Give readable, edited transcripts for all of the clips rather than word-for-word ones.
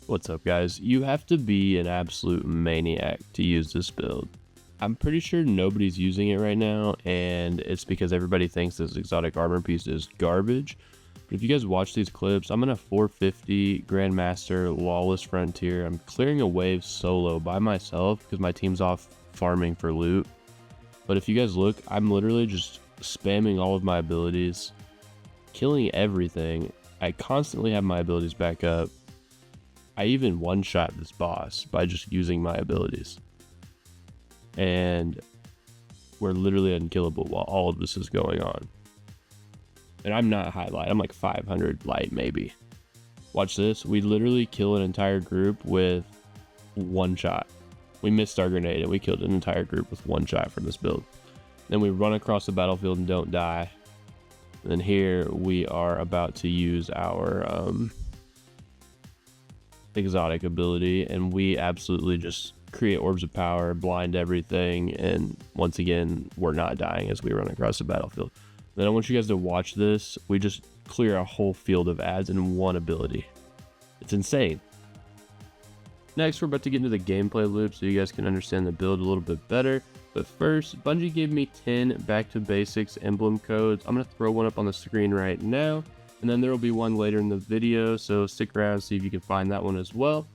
What's up, guys? You have to be an absolute maniac to use this build. I'm pretty sure nobody's using it right now, and it's because everybody thinks this exotic armor piece is garbage. But if you guys watch these clips, I'm in a 450 Grandmaster Lawless Frontier. I'm clearing a wave solo by myself because my team's off farming for loot. But if you guys look, I'm literally just spamming all of my abilities, killing everything. I constantly have my abilities back up. I even one-shot this boss by just using my abilities. And we're literally unkillable while all of this is going on. And I'm not high light, I'm like 500 light maybe. Watch this, we literally kill an entire group with one shot. We missed our grenade and we killed an entire group with one shot from this build. Then we run across the battlefield and don't die. And then here we are about to use our exotic ability, and we absolutely just create orbs of power, blind everything, and once again we're not dying as we run across the battlefield. Then I want you guys to watch this. We just clear a whole field of ads in one ability. It's insane. Next, we're about to get into the gameplay loop so you guys can understand the build a little bit better. But first, Bungie gave me 10 back to basics emblem codes. I'm going to throw one up on the screen right now, and then there will be one later in the video, so stick around, see if you can find that one as well.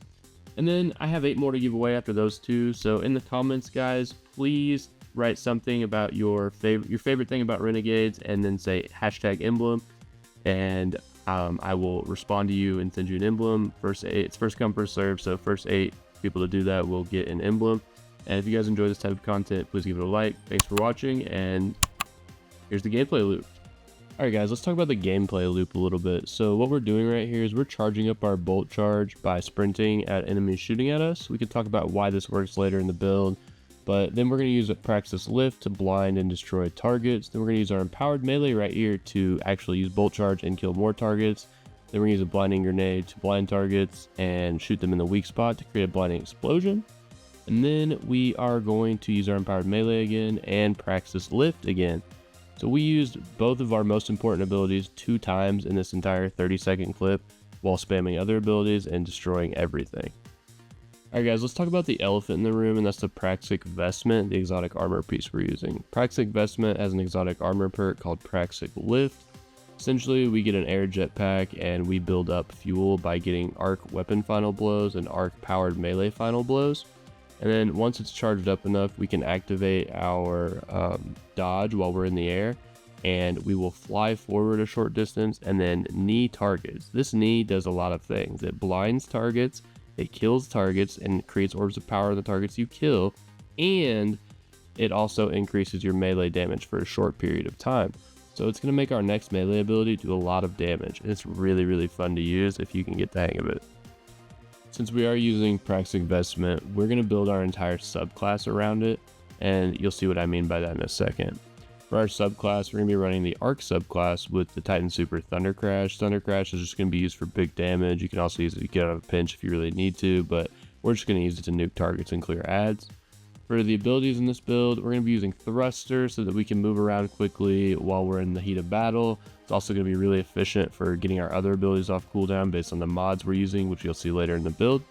And then I have 8 more to give away after those two, so in the comments, guys, please write something about your favorite thing about Renegades, and then say #emblem, and I will respond to you and send you an emblem. It's first come, first serve, so first 8 people to do that will get an emblem. And if you guys enjoy this type of content, please give it a like. Thanks for watching, and here's the gameplay loop. Alright guys, let's talk about the gameplay loop a little bit. So what we're doing right here is we're charging up our bolt charge by sprinting at enemies shooting at us. We can talk about why this works later in the build, but then we're going to use a Praxis lift to blind and destroy targets. Then we're going to use our empowered melee right here to actually use bolt charge and kill more targets. Then we're going to use a blinding grenade to blind targets and shoot them in the weak spot to create a blinding explosion. And then we are going to use our empowered melee again and Praxis lift again. So we used both of our most important abilities 2 times in this entire 30-second clip while spamming other abilities and destroying everything. Alright guys, let's talk about the elephant in the room, and that's the Praxis Vestment, the exotic armor piece we're using. Praxis Vestment has an exotic armor perk called Praxis Lift. Essentially, we get an air jetpack and we build up fuel by getting arc weapon final blows and arc powered melee final blows. And then once it's charged up enough, we can activate our dodge while we're in the air, and we will fly forward a short distance and then knee targets. This knee does a lot of things. It blinds targets, it kills targets, and creates orbs of power on the targets you kill, and it also increases your melee damage for a short period of time. So it's going to make our next melee ability do a lot of damage, and it's really, really fun to use if you can get the hang of it. Since we are using Praxis Vestment, we're going to build our entire subclass around it, and you'll see what I mean by that in a second. For our subclass, we're going to be running the Arc subclass with the Titan Super Thunder Crash. Thunder Crash is just going to be used for big damage. You can also use it to get out of a pinch if you really need to, but we're just going to use it to nuke targets and clear ads. For the abilities in this build, we're going to be using Thruster so that we can move around quickly while we're in the heat of battle. It's also going to be really efficient for getting our other abilities off cooldown based on the mods we're using, which you'll see later in the build.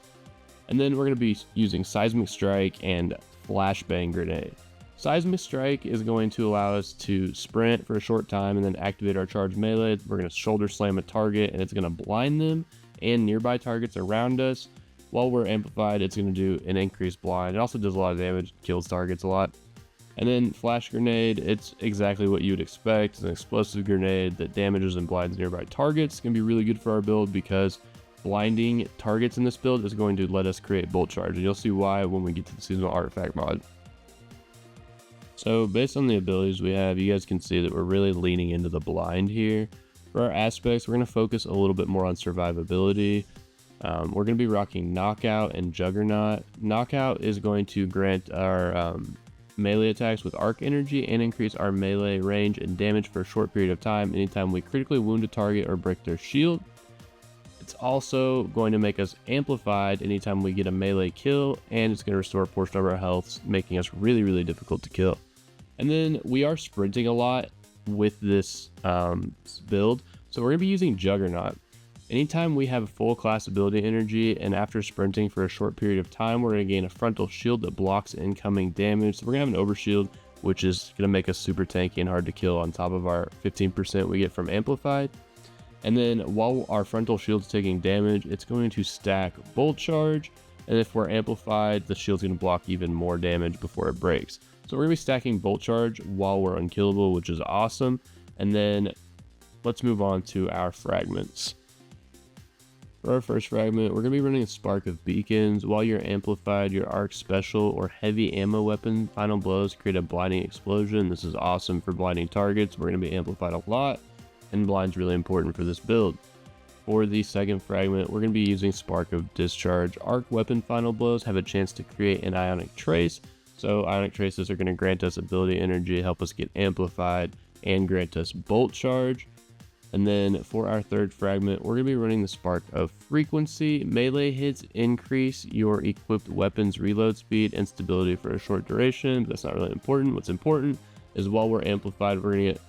And then we're going to be using Seismic Strike and Flashbang Grenade. Seismic Strike is going to allow us to sprint for a short time and then activate our charge melee. We're going to shoulder slam a target, and it's going to blind them and nearby targets around us. While we're amplified, it's going to do an increased blind. It also does a lot of damage, kills targets a lot. And then Flash Grenade, it's exactly what you would expect. It's an explosive grenade that damages and blinds nearby targets. It's going to be really good for our build because blinding targets in this build is going to let us create bolt charge. And you'll see why when we get to the seasonal artifact mod. So based on the abilities we have, you guys can see that we're really leaning into the blind here. For our aspects, we're going to focus a little bit more on survivability. We're going to be rocking Knockout and Juggernaut. Knockout is going to grant our melee attacks with arc energy and increase our melee range and damage for a short period of time anytime we critically wound a target or break their shield. It's also going to make us amplified anytime we get a melee kill, and it's going to restore a portion of our health, making us really, really difficult to kill. And then we are sprinting a lot with this build, so we're going to be using Juggernaut. Anytime we have full class ability energy and after sprinting for a short period of time, we're going to gain a frontal shield that blocks incoming damage. So we're going to have an overshield, which is going to make us super tanky and hard to kill on top of our 15% we get from amplified. And then while our frontal shield's taking damage, it's going to stack bolt charge. And if we're amplified, the shield's going to block even more damage before it breaks. So we're going to be stacking bolt charge while we're unkillable, which is awesome. And then let's move on to our fragments. For our first fragment, we're going to be running a spark of beacons. While you're amplified, your arc special or heavy ammo weapon final blows create a blinding explosion. This is awesome for blinding targets. We're going to be amplified a lot, and blind's really important for this build. For the second fragment, we're going to be using spark of discharge. Arc weapon final blows have a chance to create an ionic trace. So ionic traces are going to grant us ability energy, help us get amplified, and grant us bolt charge. And then for our third fragment, we're going to be running the spark of frequency. Melee hits increase your equipped weapon's reload speed and stability for a short duration, but that's not really important. What's important is while we're amplified, we're going to get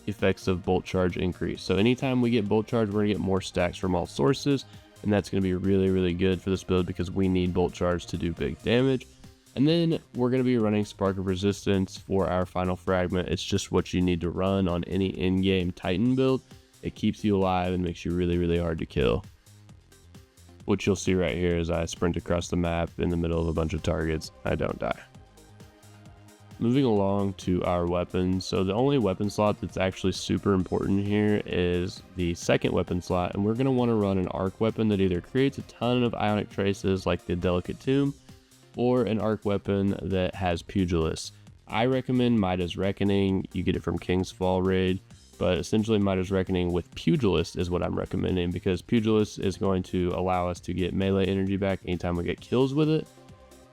effects of bolt charge increase. So anytime we get bolt charge, we're going to get more stacks from all sources, and that's going to be really, really good for this build because we need bolt charge to do big damage. And then we're going to be running Spark of Resistance for our final fragment. It's just what you need to run on any in-game Titan build. It keeps you alive and makes you really, really hard to kill. Which you'll see right here as I sprint across the map in the middle of a bunch of targets. I don't die. Moving along to our weapons. So the only weapon slot that's actually super important here is the second weapon slot. And we're going to want to run an arc weapon that either creates a ton of ionic traces like the Delicate Tomb, or an arc weapon that has Pugilist. I recommend Midas Reckoning. You get it from King's Fall raid. But essentially Midas Reckoning with Pugilist is what I'm recommending because Pugilist is going to allow us to get melee energy back anytime we get kills with it.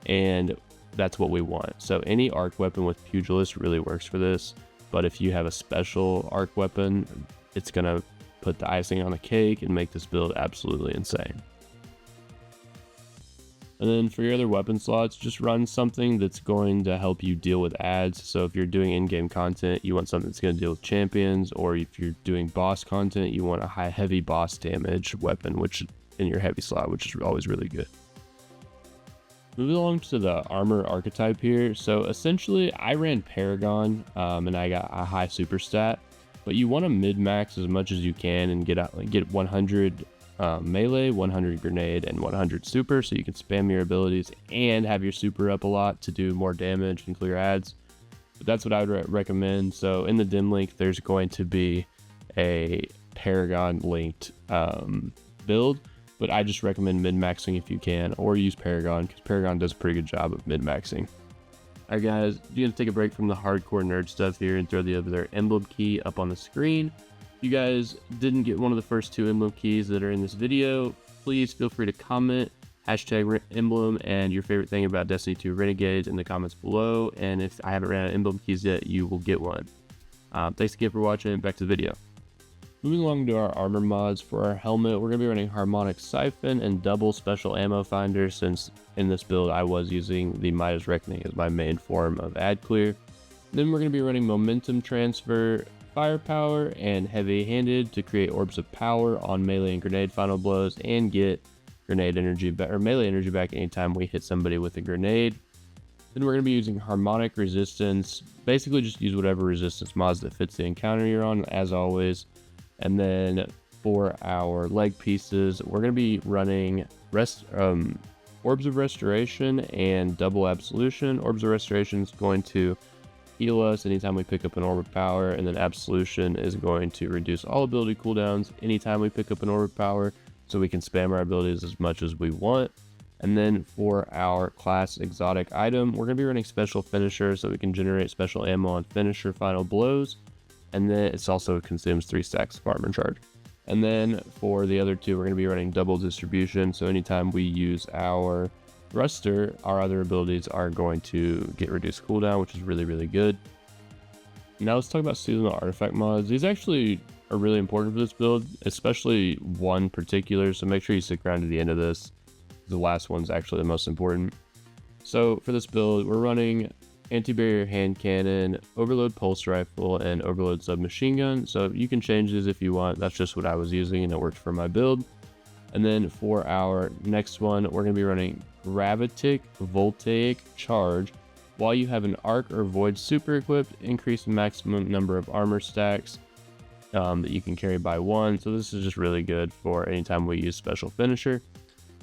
And that's what we want. So any arc weapon with Pugilist really works for this. But if you have a special arc weapon, it's going to put the icing on the cake and make this build absolutely insane. And then for your other weapon slots, just run something that's going to help you deal with ads. So if you're doing in-game content, you want something that's going to deal with champions, or if you're doing boss content, you want a heavy boss damage weapon, which in your heavy slot, which is always really good. Moving along to the armor archetype here. So essentially I ran Paragon and I got a high super stat, but you want to mid-max as much as you can and get 100 melee, 100 grenade, and 100 super, so you can spam your abilities and have your super up a lot to do more damage and clear ads. But that's what I would recommend. So in the dim link, there's going to be a Paragon linked build, but I just recommend mid-maxing if you can, or use Paragon because Paragon does a pretty good job of mid-maxing. Alright guys, you're gonna take a break from the hardcore nerd stuff here and throw the other emblem key up on the screen. If you guys didn't get one of the first two emblem keys that are in this video, please feel free to comment #emblem and your favorite thing about Destiny 2 Renegades in the comments below. And if I haven't ran out of emblem keys yet, you will get one. Thanks again for watching. Back to the video. Moving along to our armor mods. For our helmet, we're going to be running Harmonic Siphon and double special ammo finder, since in this build I was using the Midas Reckoning as my main form of ad clear. Then we're going to be running Momentum Transfer, Firepower, and Heavy Handed to create orbs of power on melee and grenade final blows and get grenade energy or melee energy back anytime we hit somebody with a grenade. Then we're going to be using Harmonic Resistance. Basically just use whatever resistance mods that fits the encounter you're on, as always. And then for our leg pieces, we're going to be running Orbs of Restoration and Double Absolution. Orbs of Restoration is going to heal us anytime we pick up an Orb of Power, and then Absolution is going to reduce all ability cooldowns anytime we pick up an Orb of Power, so we can spam our abilities as much as we want. And then for our class exotic item, we're going to be running Special Finisher, so we can generate special ammo on finisher final blows. And then it also consumes 3 stacks of armor charge. And then for the other two, we're going to be running Double Distribution, so anytime we use our thruster, our other abilities are going to get reduced cooldown, which is really, really good. Now let's talk about seasonal artifact mods. These actually are really important for this build, especially one particular, so make sure you stick around to the end of this. The last one's actually the most important. So for this build, we're running Anti-Barrier Hand Cannon, Overload Pulse Rifle, and Overload Submachine Gun. So you can change these if you want. That's just what I was using and it worked for my build. And then for our next one, we're going to be running Gravitic Voltaic Charge. While you have an Arc or Void super equipped, increase the maximum number of armor stacks that you can carry by 1. So this is just really good for anytime we use special finisher.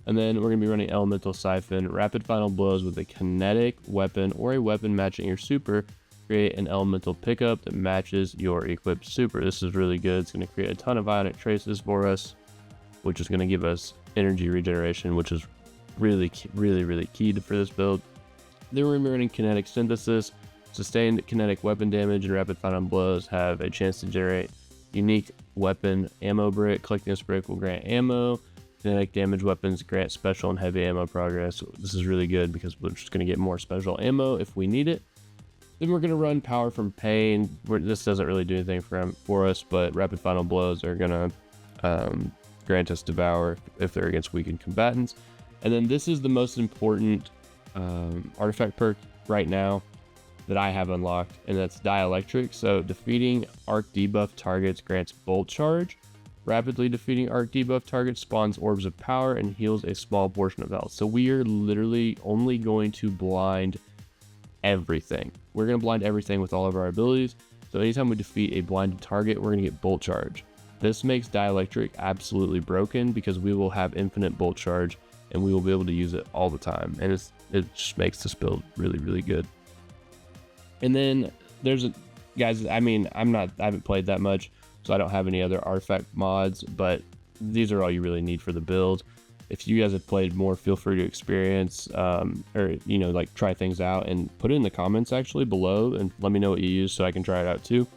And then we're going to be running Elemental Siphon, rapid final blows with a kinetic weapon or a weapon matching your super. Create an elemental pickup that matches your equipped super. This is really good. It's going to create a ton of ionic traces for us, which is going to give us energy regeneration, which is really key for this build. Then we're going to be running Kinetic Synthesis. Sustained kinetic weapon damage and rapid final blows have a chance to generate unique weapon ammo brick. Collecting this brick will grant ammo. Kinetic damage weapons grant special and heavy ammo progress. This is really good because we're just going to get more special ammo if we need it. Then we're going to run Power from Pain. This doesn't really do anything for us, but rapid final blows are going to grant us Devour if they're against weakened combatants. And then this is the most important artifact perk right now that I have unlocked, and that's Dielectric. So defeating arc debuff targets grants Bolt Charge. Rapidly defeating arc debuff targets spawns orbs of power and heals a small portion of health. So we are literally only going to blind everything. We're going to blind everything with all of our abilities. So anytime we defeat a blinded target, we're going to get Bolt Charge. This makes Dielectric absolutely broken because we will have infinite Bolt Charge and we will be able to use it all the time. And it just makes this build really good. And then there's guys, I mean, I haven't played that much, so I don't have any other artifact mods, but these are all you really need for the build. If you guys have played more, feel free to experience, or, you know, like try things out and put it in the comments actually below and let me know what you use so I can try it out too.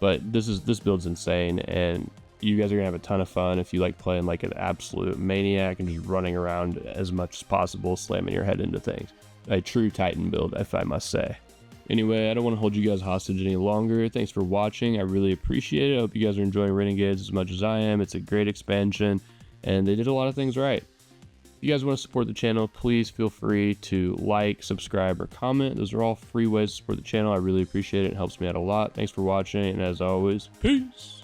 But this build's insane, and you guys are gonna have a ton of fun if you like playing like an absolute maniac and just running around as much as possible, slamming your head into things. A true Titan build, if I must say. Anyway, I don't want to hold you guys hostage any longer. Thanks for watching. I really appreciate it. I hope you guys are enjoying Renegades as much as I am. It's a great expansion, and they did a lot of things right. If you guys want to support the channel, please feel free to like, subscribe, or comment. Those are all free ways to support the channel. I really appreciate it. It helps me out a lot. Thanks for watching, and as always, peace!